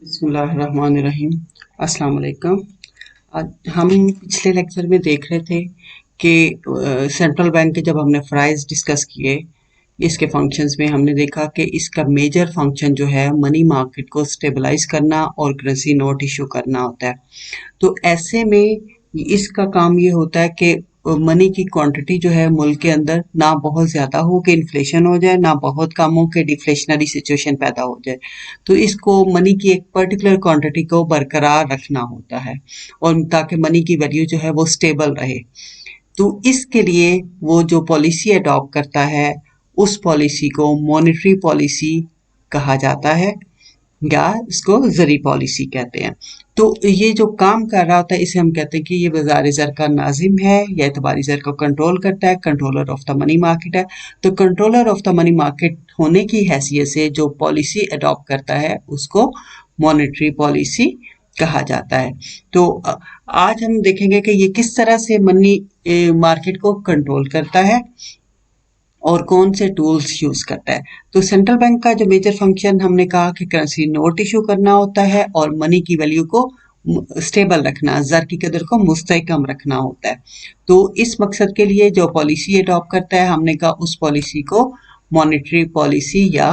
बिस्मिल्लाहिर्रहमानिर्रहीम। अस्सलाम वालेकुम। आज हम पिछले लेक्चर में देख रहे थे कि सेंट्रल बैंक के जब हमने फ्राइज डिस्कस किए, इसके फंक्शंस में हमने देखा कि इसका मेजर फंक्शन जो है मनी मार्केट को स्टेबलाइज करना और करेंसी नोट इशू करना होता है। तो ऐसे में इसका काम ये होता है कि मनी की क्वांटिटी जो है मुल्क के अंदर ना बहुत ज्यादा हो कि इन्फ्लेशन हो जाए, ना बहुत कम हो कि डिफ्लेशनरी सिचुएशन पैदा हो जाए। तो इसको मनी की एक पर्टिकुलर क्वांटिटी को बरकरार रखना होता है और ताकि मनी की वैल्यू जो है वो स्टेबल रहे। तो इसके लिए वो जो पॉलिसी अडॉप्ट करता है, उस पॉलिसी को मॉनेटरी पॉलिसी कहा जाता है या इसको ज़री पॉलिसी कहते हैं। तो ये जो काम कर रहा होता है इसे हम कहते हैं कि ये वज़ार ज़र का नाजिम है या एतबारी ज़र को कंट्रोल करता है, controller of the money market है। तो controller of the money market होने की हैसियत से जो पॉलिसी अडॉप्ट करता है उसको मॉनेटरी पॉलिसी कहा जाता है। तो आज हम देखेंगे कि ये किस तरह से मनी मार्केट को कंट्रोल करता है और कौन से टूल्स यूज करता है। तो सेंट्रल बैंक का जो मेजर फंक्शन हमने कहा कि करेंसी नोट इशू करना होता है और मनी की वैल्यू को स्टेबल रखना, ज़र की कदर को मुस्तहकम रखना होता है। तो इस मकसद के लिए जो पॉलिसी अडॉप्ट करता है, हमने कहा उस पॉलिसी को मॉनेटरी पॉलिसी या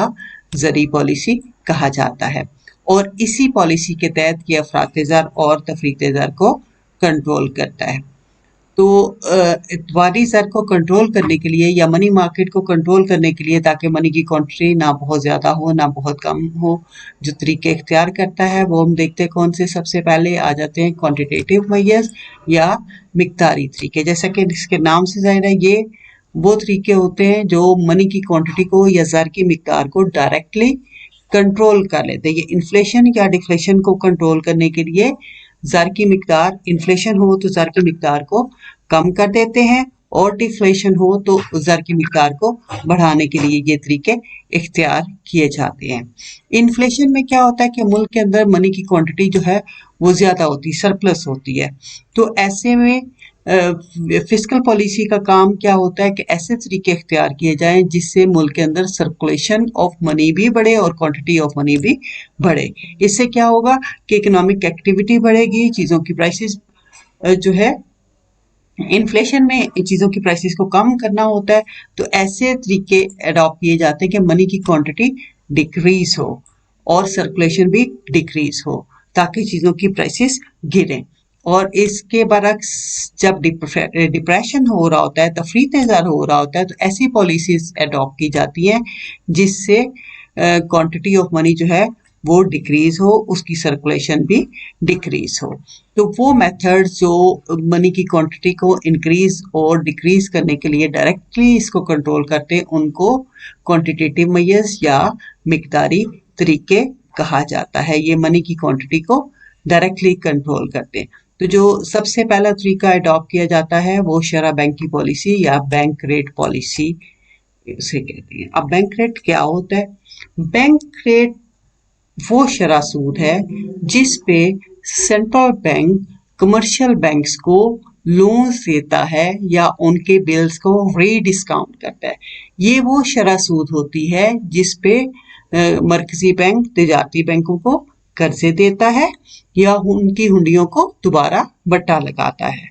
ज़री पॉलिसी कहा जाता है। और इसी पॉलिसी के तहत ये अफरात ज़र और तफरीत ज़र को कंट्रोल करता है। तो इतवारी ज़र को कंट्रोल करने के लिए या मनी मार्केट को कंट्रोल करने के लिए, ताकि मनी की क्वांटिटी ना बहुत ज़्यादा हो ना बहुत कम हो, जो तरीके इख्तियार करता है वो हम देखते हैं कौन से। सबसे पहले आ जाते हैं क्वांटिटेटिव मेजर्स या मिकदारी तरीके। जैसा कि इसके नाम से ज़ाहिर है, ये वो तरीके होते हैं जो मनी की क्वांटिटी को या ज़र की मिकदार को डायरेक्टली कंट्रोल कर लेते हैं। ये इन्फ्लेशन या डिफ्लेशन को कंट्रोल करने के लिए ज़र की मिकदार, इन्फ्लेशन हो तो ज़र की मिकदार को कम कर देते हैं और डिफ्लेशन हो तो ज़र की मिकदार को बढ़ाने के लिए ये तरीके इख्तियार किए जाते हैं। इन्फ्लेशन में क्या होता है कि मुल्क के अंदर मनी की क्वांटिटी जो है वो ज़्यादा होती है, सरप्लस होती है। तो ऐसे में फिस्कल पॉलिसी का काम क्या होता है कि ऐसे तरीके इख्तियार किए जाएं जिससे मुल्क के अंदर सर्कुलेशन ऑफ मनी भी बढ़े और क्वांटिटी ऑफ मनी भी बढ़े। इससे क्या होगा कि इकोनॉमिक एक्टिविटी बढ़ेगी, चीज़ों की प्राइसेस जो है, इन्फ्लेशन में चीज़ों की प्राइसेस को कम करना होता है। तो ऐसे तरीके अडॉप्ट किए जाते हैं कि मनी की क्वांटिटी डिक्रीज हो और सर्कुलेशन भी डिक्रीज हो, ताकि चीज़ों की प्राइसेस गिरें। और इसके बरक्स जब डिप्रेशन हो रहा होता है, तफरीत ज़र हो रहा होता है, तो ऐसी पॉलिसीज अडॉप्ट की जाती हैं जिससे क्वांटिटी ऑफ मनी जो है वो डिक्रीज हो, उसकी सर्कुलेशन भी डिक्रीज हो। तो वो मेथड जो मनी की क्वांटिटी को इंक्रीज और डिक्रीज करने के लिए डायरेक्टली इसको कंट्रोल करते हैं, उनको क्वांटिटेटिव मेजर्स या मिकदारी तरीके कहा जाता है। ये मनी की क्वांटिटी को डायरेक्टली कंट्रोल करते हैं। तो जो सबसे पहला तरीका अडॉप्ट किया जाता है वो शरह बैंक की पॉलिसी या बैंक रेट पॉलिसी उसे कहते हैं। अब बैंक रेट क्या होता है? बैंक रेट वो शरह सूद है जिस पे सेंट्रल बैंक कमर्शियल बैंक्स को लोन्स देता है या उनके बिल्स को रीडिस्काउंट करता है। ये वो शरह सूद होती है जिस पे मरकजी बैंक तिजारती बैंकों को कर्जे देता है या उनकी हुंडियों को दोबारा बट्टा लगाता है।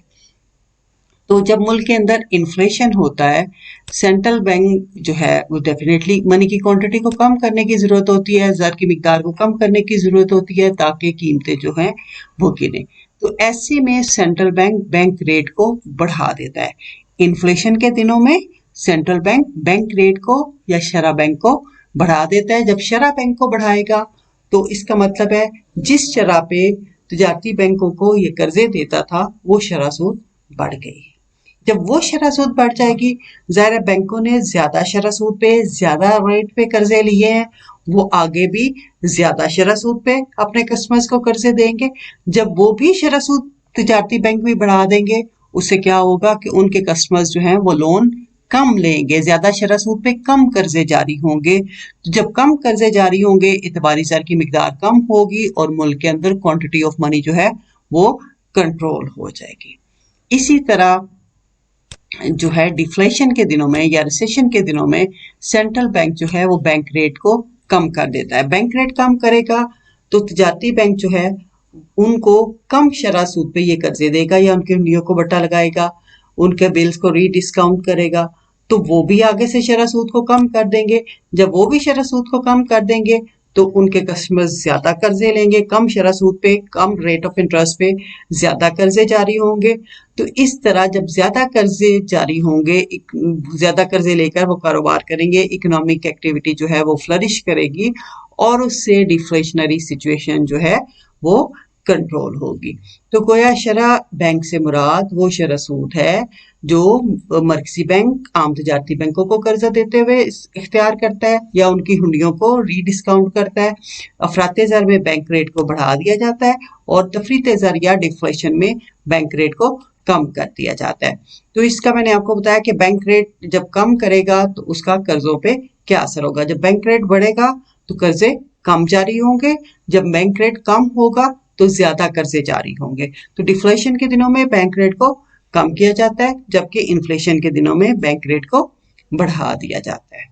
तो जब मुल्क के अंदर इन्फ्लेशन होता है, सेंट्रल बैंक जो है वो डेफिनेटली मनी की क्वांटिटी को कम करने की ज़रूरत होती है, ज़र की मिकदार को कम करने की ज़रूरत होती है ताकि कीमतें जो हैं वो गिरें। तो ऐसे में सेंट्रल बैंक बैंक रेट को बढ़ा देता है। इन्फ्लेशन के दिनों में सेंट्रल बैंक बैंक रेट को या शरह बैंक को बढ़ा देता है। जब शरह बैंक को बढ़ाएगा तो इसका मतलब है जिस शरह पे तजारती बैंकों को ये कर्जे देता था वो शरह सूद बढ़ गई। जब वो शरह सूद बढ़ जाएगी, ज़ाहिर है बैंकों ने ज्यादा शरह सूद पे, ज्यादा रेट पे कर्जे लिए हैं, वो आगे भी ज्यादा शरह सूद पे अपने कस्टमर्स को कर्जे देंगे। जब वो भी शरह सूद तिजारती बैंक भी बढ़ा देंगे, उससे क्या होगा कि उनके कस्टमर्स जो हैं वो लोन कम लेंगे, ज्यादा शरह सूद पे कम कर्जे जारी होंगे। तो जब कम कर्जे जारी होंगे, इतबारी ज़र की मिकदार कम होगी और मुल्क के अंदर क्वांटिटी ऑफ मनी जो है वो कंट्रोल हो जाएगी। इसी तरह जो है डिफ्लेशन के दिनों में या रिसेशन के दिनों में सेंट्रल बैंक जो है वो बैंक रेट को कम कर देता है। बैंक रेट कम करेगा तो तजारती बैंक जो है उनको कम शरह सूद पे ये कर्जे देगा या उनकी हुंडियों को बट्टा लगाएगा, उनके बिल्स को रीडिस्काउंट करेगा, तो वो भी आगे से शरह सूद को कम कर देंगे। जब वो भी शरह सूद को कम कर देंगे तो उनके कस्टमर्स ज्यादा कर्जे लेंगे, कम शरह सूद पे, कम रेट ऑफ इंटरेस्ट पे ज्यादा कर्जे जारी होंगे। तो इस तरह जब ज्यादा कर्जे जारी होंगे, ज्यादा कर्जे लेकर वो कारोबार करेंगे, इकोनॉमिक एक्टिविटी जो है वो फ्लरिश करेगी और उससे डिफ्लेशनरी सिचुएशन जो है वो कंट्रोल होगी। तो गोया शरह बैंक से मुराद वो शरह सूद है जो मरकजी बैंक आम तजारती बैंकों को कर्जा देते हुए इख्तियार करता है या उनकी हुंडियों को रीडिस्काउंट करता है। अफराते ज़र में बैंक रेट को बढ़ा दिया जाता है और तफरीते ज़र या डिफ्लेशन में बैंक रेट को कम कर दिया जाता है। तो इसका मैंने आपको बताया कि बैंक रेट जब कम करेगा तो उसका कर्जों पे क्या असर होगा। जब बैंक रेट बढ़ेगा तो कर्जे कम जारी होंगे, जब बैंक रेट कम होगा तो ज्यादा कर्जे जारी होंगे। तो डिफ्लेशन के दिनों में बैंक रेट को कम किया जाता है, जबकि इन्फ्लेशन के दिनों में बैंक रेट को बढ़ा दिया जाता है।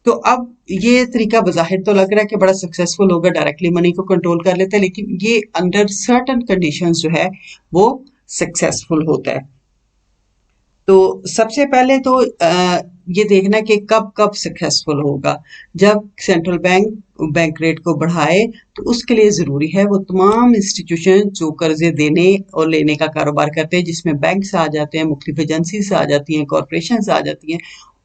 तो अब ये तरीका बज़ाहिर तो लग रहा है कि बड़ा सक्सेसफुल होगा, डायरेक्टली मनी को कंट्रोल कर लेता है, लेकिन ये अंडर सर्टन कंडीशंस जो है वो सक्सेसफुल होता है। तो सबसे पहले तो ये देखना कि कब कब सक्सेसफुल होगा। जब सेंट्रल बैंक बैंक रेट को बढ़ाए तो उसके लिए ज़रूरी है वो तमाम इंस्टीट्यूशन जो कर्जे देने और लेने का कारोबार करते हैं, जिसमें बैंक्स आ जाते हैं, मुख्तलिफ एजेंसीज आ जाती हैं, कॉरपोरेशंस आ जाती हैं,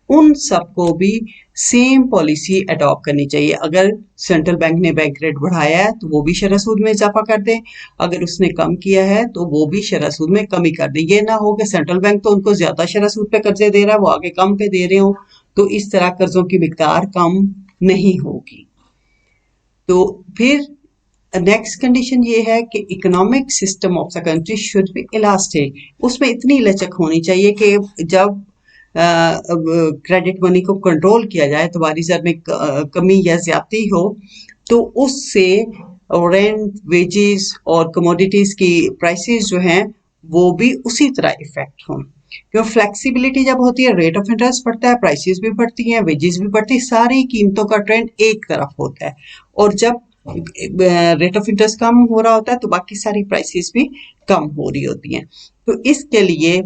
उन सबको भी सेम पॉलिसी अडॉप्ट करनी चाहिए। अगर सेंट्रल बैंक ने बैंक रेट बढ़ाया है तो वो भी शरह सूद में इजाफा कर दें, अगर उसने कम किया है तो वो भी शरह सूद में कमी कर दें। ये ना हो कि सेंट्रल बैंक तो उनको ज्यादा शरह सूद पे कर्जे दे रहा है, वो आगे कम पे दे रहे हो, तो इस तरह कर्जों की मिकदार कम नहीं होगी। तो फिर नेक्स्ट कंडीशन ये है कि economic system of the country should be elastic. उसमें इतनी लचक होनी चाहिए कि जब क्रेडिट मनी को कंट्रोल किया जाए तो वारिज़र में कमी या ज्यादती हो तो उससे रेंट, वेजेस और कमोडिटीज की प्राइसेस जो हैं वो भी उसी तरह इफेक्ट हों। क्यों फ्लेक्सिबिलिटी जब होती है, रेट ऑफ इंटरेस्ट बढ़ता है, प्राइसेस भी बढ़ती हैं, वेजेस भी बढ़ती है, सारी कीमतों का ट्रेंड एक तरफ होता है। और जब रेट ऑफ इंटरेस्ट कम हो रहा होता है तो बाकी सारी प्राइसेस भी कम हो रही होती हैं। तो इसके लिए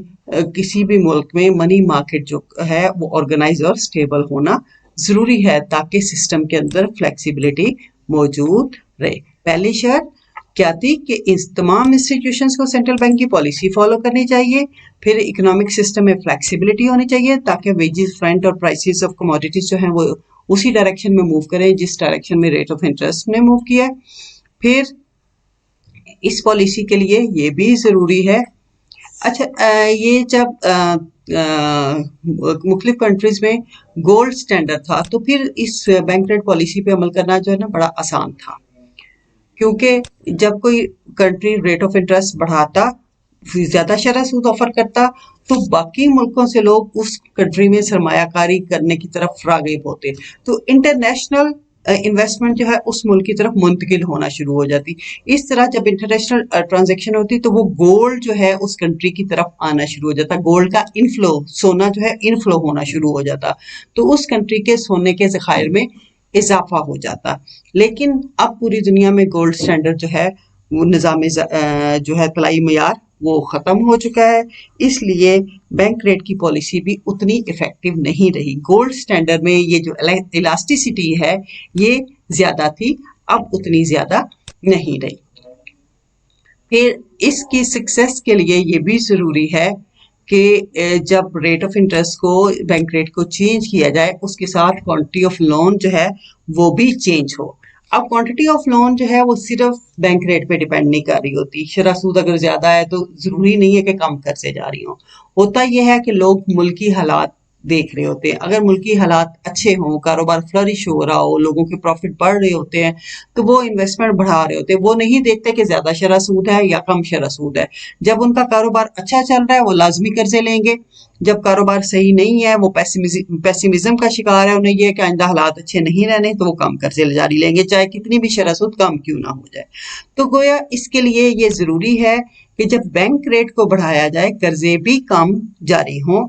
किसी भी मुल्क में मनी मार्केट जो है वो ऑर्गेनाइज और स्टेबल होना जरूरी है ताकि सिस्टम के अंदर फ्लेक्सिबिलिटी मौजूद रहे। पहली शर्त क्या थी कि इस तमाम इंस्टीट्यूशंस को सेंट्रल बैंक की पॉलिसी फॉलो करनी चाहिए। फिर इकोनॉमिक सिस्टम में फ्लेक्सिबिलिटी होनी चाहिए ताकि वेजेस, रेंट और प्राइसेस ऑफ कमोडिटीज जो हैं वो उसी डायरेक्शन में मूव करें जिस डायरेक्शन में रेट ऑफ इंटरेस्ट ने मूव किया है। फिर इस पॉलिसी के लिए ये भी जरूरी है। अच्छा, ये जब मुख्तलिफ कंट्रीज में गोल्ड स्टैंडर्ड था तो फिर इस बैंक रेट पॉलिसी पे अमल करना जो है ना बड़ा आसान था, क्योंकि जब कोई कंट्री रेट ऑफ इंटरेस्ट बढ़ाता, ज्यादा शरह सूद ऑफर करता, तो बाकी मुल्कों से लोग उस कंट्री में सरमायाकारी करने की तरफ राग़िब होते, तो इंटरनेशनल इन्वेस्टमेंट जो है उस मुल्क की तरफ मुंतकिल होना शुरू हो जाती। इस तरह जब इंटरनेशनल ट्रांजैक्शन होती तो वो गोल्ड जो है उस कंट्री की तरफ आना शुरू हो जाता, गोल्ड का इनफ्लो, सोना जो है इनफ्लो होना शुरू हो जाता, तो उस कंट्री के सोने के ज़खायर में इजाफा हो जाता। लेकिन अब पूरी दुनिया में गोल्ड स्टैंडर्ड जो है वो निज़ाम जो है तलाई मयार वो ख़त्म हो चुका है, इसलिए बैंक रेट की पॉलिसी भी उतनी इफेक्टिव नहीं रही। गोल्ड स्टैंडर्ड में ये जो इलास्टिसिटी है ये ज़्यादा थी, अब उतनी ज़्यादा नहीं रही। फिर इसकी सक्सेस के लिए ये भी ज़रूरी है कि जब रेट ऑफ इंटरेस्ट को, बैंक रेट को चेंज किया जाए उसके साथ क्वांटिटी ऑफ लोन जो है वो भी चेंज हो। अब क्वांटिटी ऑफ लोन जो है वो सिर्फ बैंक रेट पे डिपेंड नहीं कर रही होती। शरह सूद अगर ज्यादा है तो जरूरी नहीं है कि कम कर्जे जारी हो, होता यह है कि लोग मुल्की हालात देख रहे होते हैं। अगर मुल्की हालात अच्छे हों, कारोबार फ्लरिश हो रहा हो, लोगों के प्रॉफिट बढ़ रहे होते हैं तो वो इन्वेस्टमेंट बढ़ा रहे होते हैं, वो नहीं देखते कि ज्यादा शरह सूद है या कम शरह सूद है। जब उनका कारोबार अच्छा चल रहा है वो लाजमी कर्जे लेंगे, जब कारोबार सही नहीं है, वो पेसिमिज्म का शिकार है, उन्हें यह है कि आइंदा हालात अच्छे नहीं रहने, तो वो कम कर्जे जारी लेंगे चाहे कितनी भी शरह सूद कम क्यों ना हो जाए। तो गोया इसके लिए ये जरूरी है कि जब बैंक रेट को बढ़ाया जाए कर्जे भी कम जारी हों,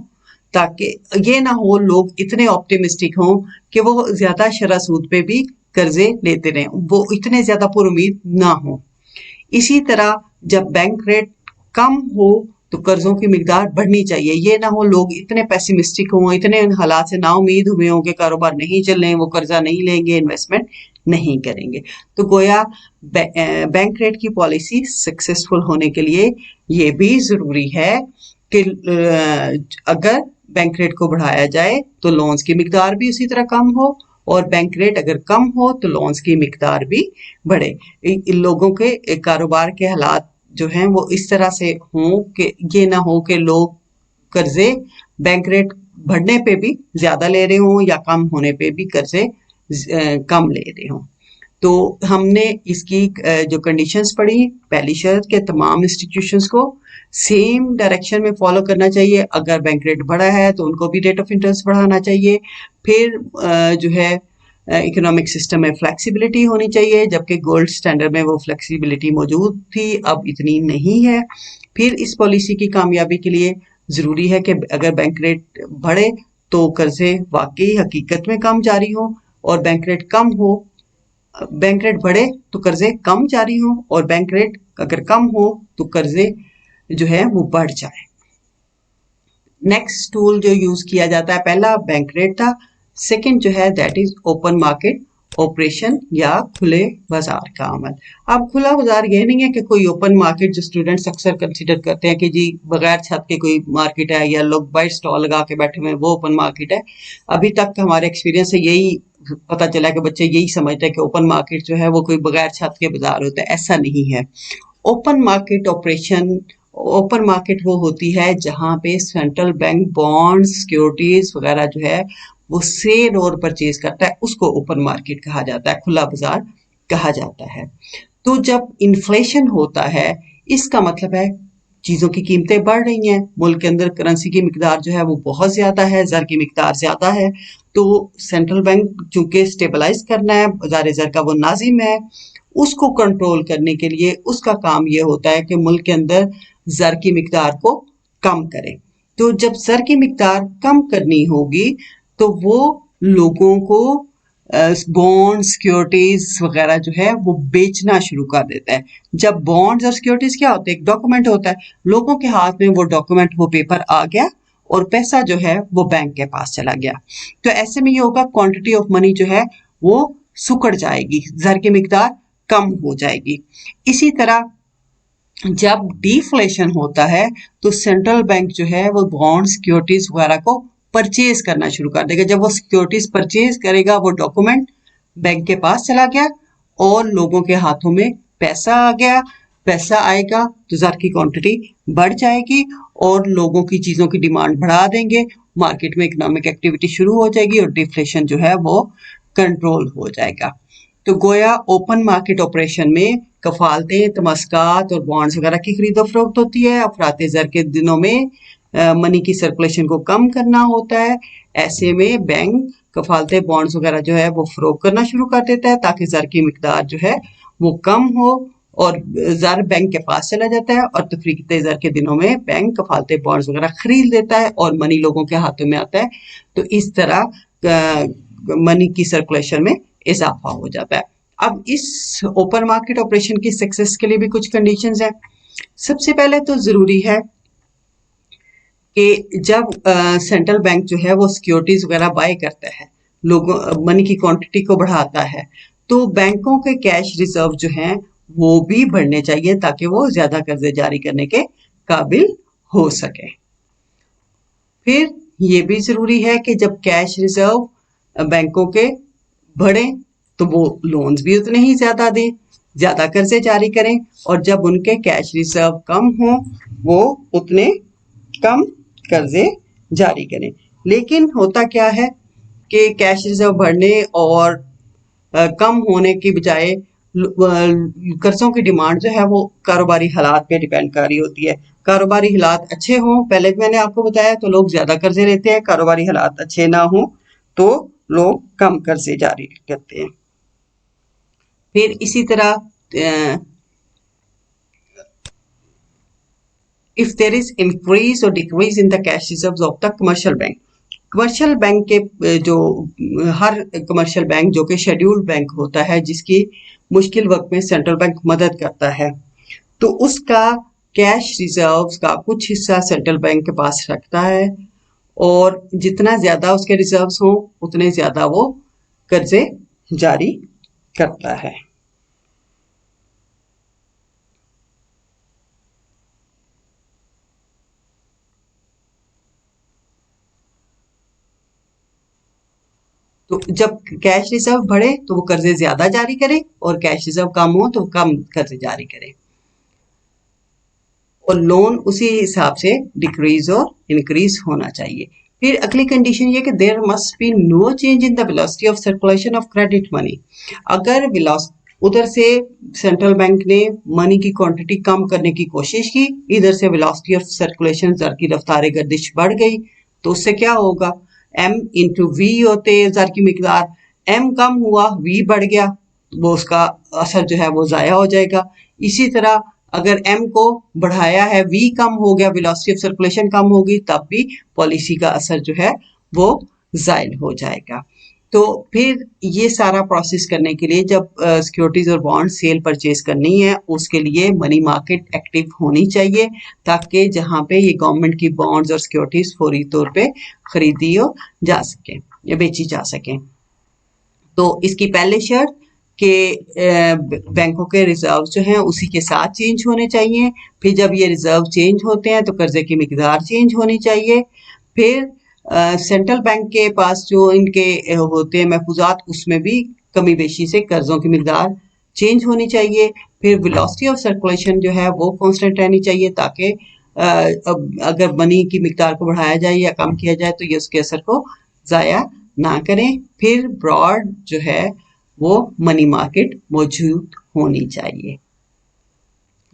ताकि ये ना हो लोग इतने ऑप्टिमिस्टिक हों कि वो ज्यादा शरह सूद पे भी कर्जे लेते रहें, वो इतने ज्यादा पुरुमीद ना हो। इसी तरह जब बैंक रेट कम हो तो कर्जों की मिकदार बढ़नी चाहिए। ये ना हो लोग इतने पेसिमिस्टिक हों, इतने हालात से नाउमीद हुए हों कि कारोबार नहीं चल रहे, वो कर्जा नहीं लेंगे, इन्वेस्टमेंट नहीं करेंगे। तो गोया बैंक रेट की पॉलिसी सक्सेसफुल होने के लिए ये भी जरूरी है कि अगर बैंक रेट को बढ़ाया जाए तो लोन्स की मिकदार भी उसी तरह कम हो, और बैंक रेट अगर कम हो तो लोन्स की मिकदार भी बढ़े। इन लोगों के कारोबार के हालात जो हैं वो इस तरह से हों कि ये ना हो कि लोग कर्जे बैंक रेट बढ़ने पे भी ज्यादा ले रहे हों या कम होने पे भी कर्जे कम ले रहे हों। तो हमने इसकी जो कंडीशंस पढ़ी, पहली शर्त के तमाम इंस्टीट्यूशंस को सेम डायरेक्शन में फॉलो करना चाहिए। अगर बैंक रेट बढ़ा है तो उनको भी रेट ऑफ इंटरेस्ट बढ़ाना चाहिए। फिर जो है इकोनॉमिक सिस्टम में फ्लेक्सिबिलिटी होनी चाहिए, जबकि गोल्ड स्टैंडर्ड में वो फ्लेक्सिबिलिटी मौजूद थी, अब इतनी नहीं है। फिर इस पॉलिसी की कामयाबी के लिए ज़रूरी है कि अगर बैंक रेट बढ़े तो कर्जे वाकई हकीकत में कम जारी हो, और बैंक रेट कम हो, बैंक रेट बढ़े तो कर्जे कम जारी हो, और बैंक रेट अगर कम हो तो कर्जे जो है वो बढ़ जाए। नेक्स्ट टूल जो यूज किया जाता है, पहला बैंक रेट था, सेकंड जो है that is open market operation या खुले बाजार का अमल। अब खुला बाजार ये नहीं है कि कोई ओपन मार्केट जो स्टूडेंट्स अक्सर कंसिडर करते हैं कि जी बगैर छत के कोई मार्केट है या लोग बाहर स्टॉल लगा के बैठे हुए हैं वो ओपन मार्केट है। अभी तक हमारे एक्सपीरियंस से यही पता चला कि बच्चे यही समझते हैं कि ओपन मार्केट जो है वो कोई बगैर छत के बाजार होता है, ऐसा नहीं है। Open market operation, open market वो होती है जहां पे सेंट्रल बैंक बॉन्ड्स, सिक्योरिटीज वगैरह जो है वो सेल और परचेज करता है, उसको ओपन मार्केट कहा जाता है, खुला बाजार कहा जाता है। तो जब इन्फ्लेशन होता है इसका मतलब है चीजों की कीमतें बढ़ रही हैं, मुल्क के अंदर करेंसी की मिकदार जो है वो बहुत ज्यादा है, जर की मिकदार ज्यादा है। तो सेंट्रल बैंक चूंकि स्टेबलाइज करना है, बाजार जर का वो नाजिम है, उसको कंट्रोल करने के लिए उसका काम ये होता है कि मुल्क के अंदर जर की मिकदार को कम करे। तो जब जर की मिकदार कम करनी होगी तो वो लोगों को बॉन्ड, सिक्योरिटीज वगैरह जो है वो बेचना शुरू कर देता है। जब बॉन्ड्स और सिक्योरिटीज क्या होते हैं, एक डॉक्यूमेंट होता है, लोगों के हाथ में वो डॉक्यूमेंट, वो पेपर आ गया और पैसा जो है वो बैंक के पास चला गया। तो ऐसे में ये होगा क्वांटिटी ऑफ मनी जो है वो सुकड़ जाएगी, जर की मिकदार कम हो जाएगी। इसी तरह जब डिफ्लेशन होता है तो सेंट्रल बैंक जो है वो बॉन्ड, सिक्योरिटीज वगैरह को परचेज करना शुरू कर देगा। जब वो सिक्योरिटीज परचेज करेगा, वो डॉक्यूमेंट बैंक के पास चला गया और लोगों के हाथों में पैसा आ गया। पैसा आएगा तो ज़र की क्वांटिटी बढ़ जाएगी और लोगों की चीज़ों की डिमांड बढ़ा देंगे, मार्केट में इकोनॉमिक एक्टिविटी शुरू हो जाएगी और डिफ्लेशन जो है वो कंट्रोल हो जाएगा। तो गोया ओपन मार्केट ऑपरेशन में कफालतें, तमस्कात और बॉन्ड्स वगैरह की खरीदो फरोख्त होती है। अफराते ज़र के दिनों में मनी की सर्कुलेशन को कम करना होता है। ऐसे में बैंक कफालतें, बॉन्ड्स वगैरह जो है वो फरोख्त करना शुरू कर देता है ताकि ज़र की मिकदार जो है वो कम हो और ज़र बैंक के पास चला जाता है, और तफरीक़ते ज़र के दिनों में बैंक कफालतें, बॉन्ड्स वगैरह खरीद लेता है और मनी लोगों के हाथों में आता है। तो इस तरह मनी की सर्कुलेशन में इजाफा हो जाता है। अब इस ओपन मार्केट ऑपरेशन की सक्सेस के लिए भी कुछ कंडीशंस हैं। सबसे पहले तो जरूरी है कि जब सेंट्रल बैंक जो है वो सिक्योरिटीज वगैरह बाय करता है, लोगों मनी की क्वांटिटी को बढ़ाता है, तो बैंकों के कैश रिजर्व जो हैं वो भी बढ़ने चाहिए ताकि वो ज्यादा कर्जे जारी करने के काबिल हो सके। फिर ये भी जरूरी है कि जब कैश रिजर्व बैंकों के बढ़े तो वो लोन्स भी उतने ही ज्यादा दें, ज्यादा कर्जे जारी करें, और जब उनके कैश रिजर्व कम हो वो उतने कम कर्जे जारी करें। लेकिन होता क्या है कि कैश रिजर्व बढ़ने और कम होने की बजाय कर्जों की डिमांड जो है वो कारोबारी हालात पे डिपेंड कर रही होती है। कारोबारी हालात अच्छे हों, पहले मैंने आपको बताया, तो लोग ज्यादा कर्जे लेते हैं, कारोबारी हालात अच्छे ना हो तो लोग कम कर्जे जारी करते हैं। फिर इसी तरह if there is increase or decrease in the cash reserves of the commercial bank, commercial bank के जो हर कमर्शियल बैंक जो कि शेड्यूल्ड बैंक होता है, जिसकी मुश्किल वक्त में सेंट्रल बैंक मदद करता है, तो उसका कैश रिजर्व्स का कुछ हिस्सा सेंट्रल बैंक के पास रखता है, और जितना ज्यादा उसके रिजर्व्स हों उतने ज्यादा वो कर्जे जारी करता है। तो जब कैश रिजर्व बढ़े तो वो कर्जे ज्यादा जारी करे, और कैश रिजर्व कम हो तो कम कर्जे जारी करे, और लोन उसी हिसाब से डिक्रीज और इंक्रीज होना चाहिए। फिर अगली कंडीशन ये कि there must be no change in the velocity of circulation of credit money. अगर उधर से सेंट्रल बैंक ने मनी की क्वांटिटी कम करने की कोशिश की, इधर से वेलोसिटी ऑफ सर्कुलेशन, जर की रफ्तार गर्दिश बढ़ गई, तो उससे क्या होगा, m इंटू वी होते जर की मिकदार, m कम हुआ v बढ़ गया, वो उसका असर जो है वो जाया हो जाएगा। इसी तरह अगर m को बढ़ाया है, v कम हो गया, वेलोसिटी ऑफ सर्कुलेशन कम होगी, तब भी पॉलिसी का असर जो है वो जायल हो जाएगा। तो फिर ये सारा प्रोसेस करने के लिए जब सिक्योरिटीज और बॉन्ड सेल परचेज करनी है, उसके लिए मनी मार्केट एक्टिव होनी चाहिए, ताकि जहां पे ये गवर्नमेंट की बॉन्ड्स और सिक्योरिटीज फौरी तौर पे खरीदी हो जा सके या बेची जा सके। तो इसकी पहले शर्त कि बैंकों के रिजर्व जो हैं उसी के साथ चेंज होने चाहिए। फिर जब ये रिजर्व चेंज होते हैं तो कर्जे की मिकदार चेंज होनी चाहिए। फिर सेंट्रल बैंक के पास जो इनके होते हैं महफूजात, उसमें भी कमी बेशी से कर्जों की मिकदार चेंज होनी चाहिए। फिर वेलोसिटी ऑफ सर्कुलेशन जो है वो कांस्टेंट रहनी चाहिए, ताकि अगर मनी की मिकदार को बढ़ाया जाए या कम किया जाए तो ये उसके असर को ज़ाया ना करें। फिर ब्रॉड जो है वो मनी मार्केट मौजूद होनी चाहिए।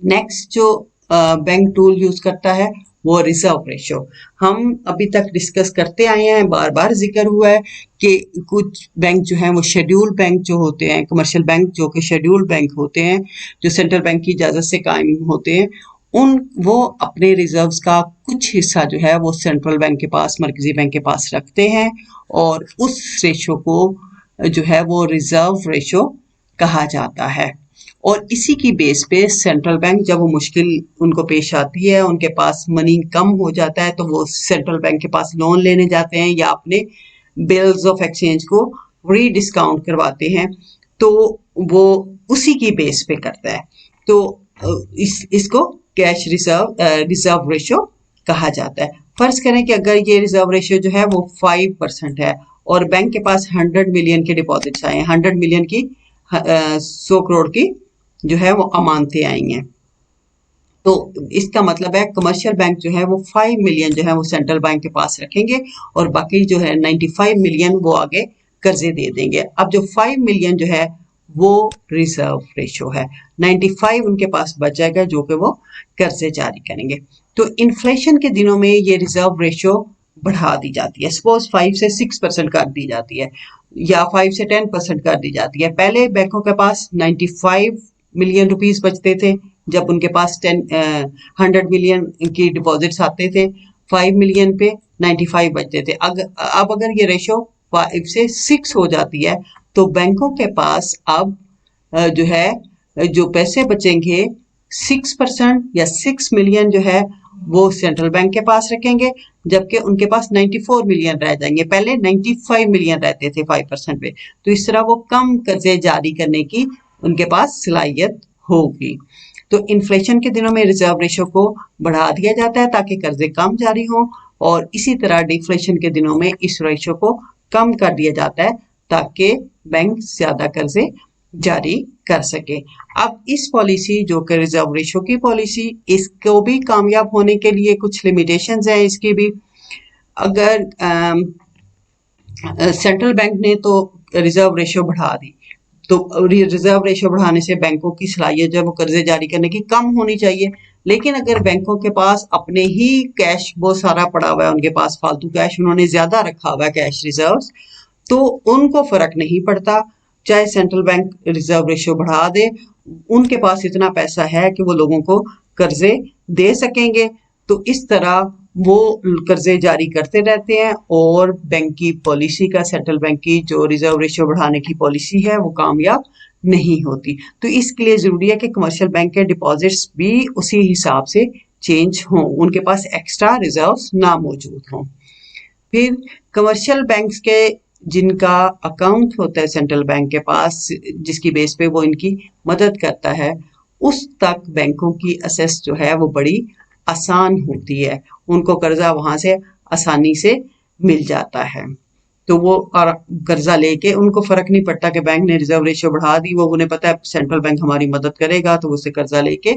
नेक्स्ट जो बैंक टूल यूज करता है वो रिजर्व रेशो। हम अभी तक डिस्कस करते आए हैं, बार बार जिक्र हुआ है कि कुछ बैंक जो हैं वो शेड्यूल्ड बैंक जो होते हैं, कमर्शियल बैंक जो कि शेड्यूल्ड बैंक होते हैं, जो सेंट्रल बैंक की इजाजत से कायम होते हैं, वो अपने रिजर्व्स का कुछ हिस्सा जो है वो सेंट्रल बैंक के पास, मरकजी बैंक के पास रखते हैं, और उस रेशो को जो है वो रिजर्व रेशो कहा जाता है। और इसी की बेस पे सेंट्रल बैंक जब वो मुश्किल उनको पेश आती है, उनके पास मनी कम हो जाता है, तो वो सेंट्रल बैंक के पास लोन लेने जाते हैं या अपने बिल्स ऑफ एक्सचेंज को रीडिस्काउंट करवाते हैं, तो वो उसी की बेस पे करता है। तो इसको कैश रिजर्व रेशो कहा जाता है। फर्ज करें कि अगर ये रिजर्व रेशियो जो है वो 5% है, और बैंक के पास 100 मिलियन के डिपॉजिट्स आए हैं, 100 मिलियन की 100 करोड़ की जो है वो अमानतें आई हैं, तो इसका मतलब है कमर्शियल बैंक जो है वो 5 मिलियन जो है वो सेंट्रल बैंक के पास रखेंगे, और बाकी जो है 95 मिलियन वो आगे कर्जे दे देंगे। अब जो 5 मिलियन जो है वो रिजर्व रेशो है, 95 उनके पास बच जाएगा जो कि वो कर्जे जारी करेंगे। तो इन्फ्लेशन के दिनों में ये रिजर्व रेशो बढ़ा दी जाती है, सपोज 5 से 6% कर दी जाती है, या 5 से 10% कर दी जाती है। पहले बैंकों के पास 95 मिलियन रुपीस बचते थे, जब उनके पास 100 मिलियन की डिपॉजिट्स आते थे, 5 मिलियन पे 95 बचते थे। अब अगर ये रेशो 5 से 6 हो जाती है, तो बैंकों के पास अब जो है जो पैसे बचेंगे 6% या 6 मिलियन जो है वो सेंट्रल बैंक के पास रखेंगे, जबकि उनके पास 94 मिलियन रह जाएंगे। पहले 95 मिलियन रहते थे 5% पे, तो इस तरह वो कम कर्जे जारी करने की उनके पास सलाहियत होगी। तो इन्फ्लेशन के दिनों में रिजर्व रेशो को बढ़ा दिया जाता है ताकि कर्जे कम जारी हों, और इसी तरह डिफ्लेशन के दिनों में इस रेशो को कम कर दिया जाता है ताकि बैंक ज्यादा कर्जे जारी कर सके। अब इस पॉलिसी जो कि रिजर्व रेशो की पॉलिसी, इसको भी कामयाब होने के लिए कुछ लिमिटेशंस हैं इसकी भी। अगर सेंट्रल बैंक ने तो रिजर्व रेशो बढ़ा दी, तो रिजर्व रेशो बढ़ाने से बैंकों की सलाहियत जो वो कर्जे जारी करने की कम होनी चाहिए। लेकिन अगर बैंकों के पास अपने ही कैश बहुत सारा पड़ा हुआ है, उनके पास फालतू कैश उन्होंने ज्यादा रखा हुआ है, कैश रिजर्व्स, तो उनको फर्क नहीं पड़ता, चाहे सेंट्रल बैंक रिजर्व रेशो बढ़ा दे, उनके पास इतना पैसा है कि वो लोगों को कर्जे दे सकेंगे। तो इस तरह वो कर्जे जारी करते रहते हैं और बैंक की पॉलिसी का, सेंट्रल बैंक की जो रिजर्व रेशियो बढ़ाने की पॉलिसी है वो कामयाब नहीं होती। तो इसके लिए जरूरी है कि कमर्शियल बैंक के डिपॉजिट्स भी उसी हिसाब से चेंज हों, उनके पास एक्स्ट्रा रिजर्व्स ना मौजूद हों। फिर कमर्शियल बैंक्स के जिनका अकाउंट होता है सेंट्रल बैंक के पास, जिसकी बेस पे वो इनकी मदद करता है, उस तक बैंकों की असेस जो है वो बड़ी आसान होती है, उनको कर्जा वहां से आसानी से मिल जाता है। तो वो कर्जा लेके उनको फर्क नहीं पड़ता कि बैंक ने रिजर्व रेशियो बढ़ा दी, वो उन्हें पता है सेंट्रल बैंक हमारी मदद करेगा, तो वो उससे कर्जा लेके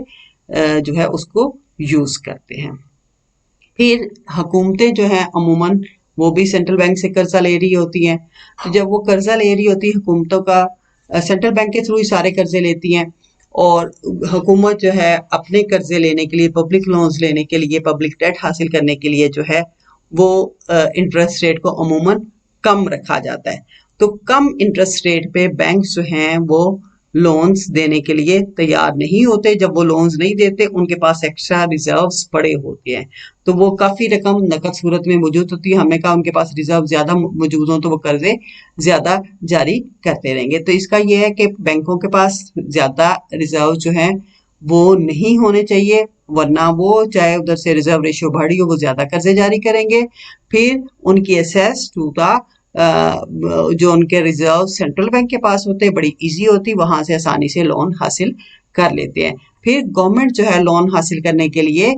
जो है उसको यूज करते हैं। फिर हुकूमतें जो हैं अमूमन वो भी सेंट्रल बैंक से कर्जा ले रही होती हैं। तो जब वो कर्जा ले रही होती है हुकूमतों का, सेंट्रल बैंक के थ्रू ही सारे कर्जे लेती हैं, और हुकूमत जो है अपने कर्जे लेने के लिए, पब्लिक लोन्स लेने के लिए, पब्लिक डेट हासिल करने के लिए जो है वो इंटरेस्ट रेट को अमूमन कम रखा जाता है। तो कम इंटरेस्ट रेट पे बैंक जो हैं वो लोन्स देने के लिए तैयार नहीं होते। जब वो लोन्स नहीं देते, उनके पास एक्स्ट्रा रिजर्व्स पड़े होते हैं, तो वो काफी रकम नकद सूरत में मौजूद होती है। हमें कहा उनके पास रिजर्व ज्यादा मौजूद हो तो वो कर्जे ज्यादा जारी करते रहेंगे। तो इसका ये है कि बैंकों के पास ज्यादा रिजर्व जो है वो नहीं होने चाहिए, वरना वो चाहे उधर से रिजर्व रेशियो बढ़ी हो वो ज्यादा कर्जे जारी करेंगे। फिर उनकी एसेस टू द जो उनके रिजर्व सेंट्रल बैंक के पास होते हैं बड़ी इजी होती, वहां से आसानी से लोन हासिल कर लेते हैं। फिर गवर्नमेंट जो है लोन हासिल करने के लिए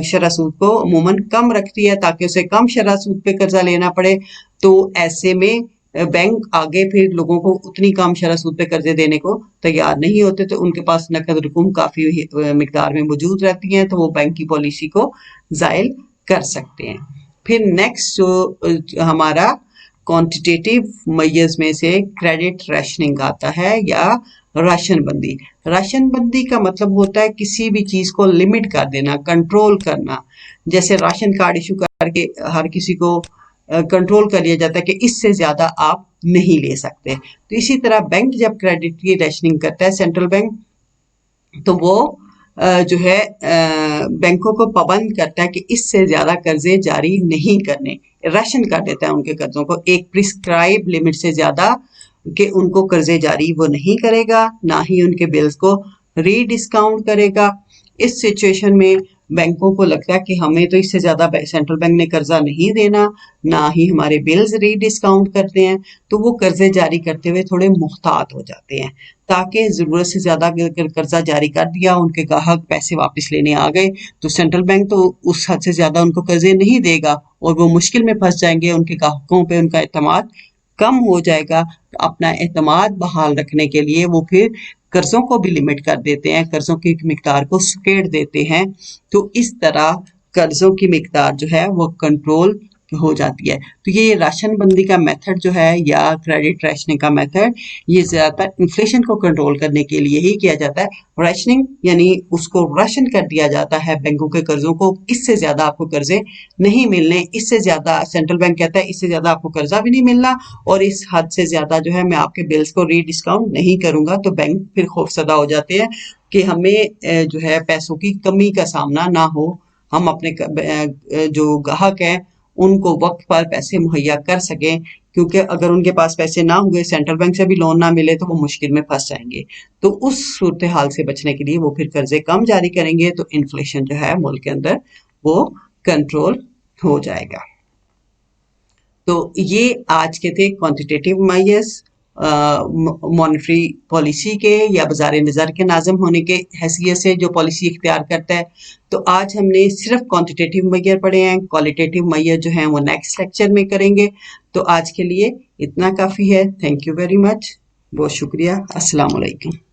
शरह सूद को अमूमन कम रखती है ताकि उसे कम शरह सूद पे कर्जा लेना पड़े। तो ऐसे में बैंक आगे फिर लोगों को उतनी कम शरह सूद पे कर्जे देने को तैयार नहीं होते, तो उनके पास नकद रकूम काफी मिकदार में मौजूद रहती है, तो वो बैंक की पॉलिसी को जायल कर सकते हैं। फिर नेक्स्ट जो हमारा क्वांटिटेटिव मेजर्स में से क्रेडिट रैशनिंग आता है या राशन बंदी। राशन बंदी का मतलब होता है किसी भी चीज को लिमिट कर देना, कंट्रोल करना। जैसे राशन कार्ड इशू करके हर किसी को कंट्रोल कर लिया जाता है कि इससे ज्यादा आप नहीं ले सकते। तो इसी तरह बैंक जब क्रेडिट की रैशनिंग करता है सेंट्रल बैंक, तो वो जो है बैंकों को पाबंद करता है कि इससे ज्यादा कर्जे जारी नहीं करने, राशन कर देता है उनके कर्जों को, एक प्रिस्क्राइब लिमिट से ज्यादा कि उनको कर्जे जारी वो नहीं करेगा, ना ही उनके बिल्स को रीडिस्काउंट करेगा। इस सिचुएशन में बैंकों को लगता है कि हमें तो इससे ज्यादा सेंट्रल बैंक ने कर्जा नहीं देना, ना ही हमारे बिल्स रीडिस्काउंट करते हैं, तो वो कर्जे जारी करते हुए थोड़े मुहतात हो जाते हैं, ताकि जरूरत से ज्यादा कर्जा जारी कर दिया, उनके ग्राहक पैसे वापस लेने आ गए, तो सेंट्रल बैंक तो उस हद से ज्यादा उनको कर्जे नहीं देगा और वो मुश्किल में फंस जाएंगे, उनके ग्राहकों पे उनका एतमाद कम हो जाएगा। अपना एतमाद बहाल रखने के लिए वो फिर कर्जों को भी लिमिट कर देते हैं, कर्जों की मिकदार को सुकेड़ देते हैं। तो इस तरह कर्जों की मिकदार जो है वो कंट्रोल हो जाती है। तो ये राशन बंदी का मेथड जो है या क्रेडिट रैशनिंग का मेथड, ये ज्यादातर इन्फ्लेशन को कंट्रोल करने के लिए ही किया जाता है। रैशनिंग यानी उसको राशन कर दिया जाता है बैंकों के कर्जों को, इससे ज्यादा आपको कर्जे नहीं मिलने, इससे ज्यादा सेंट्रल बैंक कहता है इससे ज्यादा आपको कर्जा भी नहीं मिलना, और इस हद से ज्यादा जो है मैं आपके बिल्स को रीडिस्काउंट नहीं करूंगा। तो बैंक फिर खौफजदा हो जाते हैं कि हमें जो है पैसों की कमी का सामना ना हो, हम अपने जो ग्राहक हैं उनको वक्त पर पैसे मुहैया कर सकें, क्योंकि अगर उनके पास पैसे ना हुए, सेंट्रल बैंक से भी लोन ना मिले, तो वो मुश्किल में फंस जाएंगे। तो उस सूरत हाल से बचने के लिए वो फिर कर्जे कम जारी करेंगे, तो इन्फ्लेशन जो है मुल्क के अंदर वो कंट्रोल हो जाएगा। तो ये आज के थे क्वांटिटेटिव मेजर्स मॉनेटरी पॉलिसी के या बाजार नज़र के नाज़िम होने के हैसियत से जो पॉलिसी इख्तियार करता है। तो आज हमने सिर्फ क्वांटिटेटिव मेजर पढ़े हैं, क्वालिटेटिव मेजर जो हैं वो नेक्स्ट लेक्चर में करेंगे। तो आज के लिए इतना काफ़ी है। थैंक यू वेरी मच, बहुत शुक्रिया। अस्सलाम वालेकुम।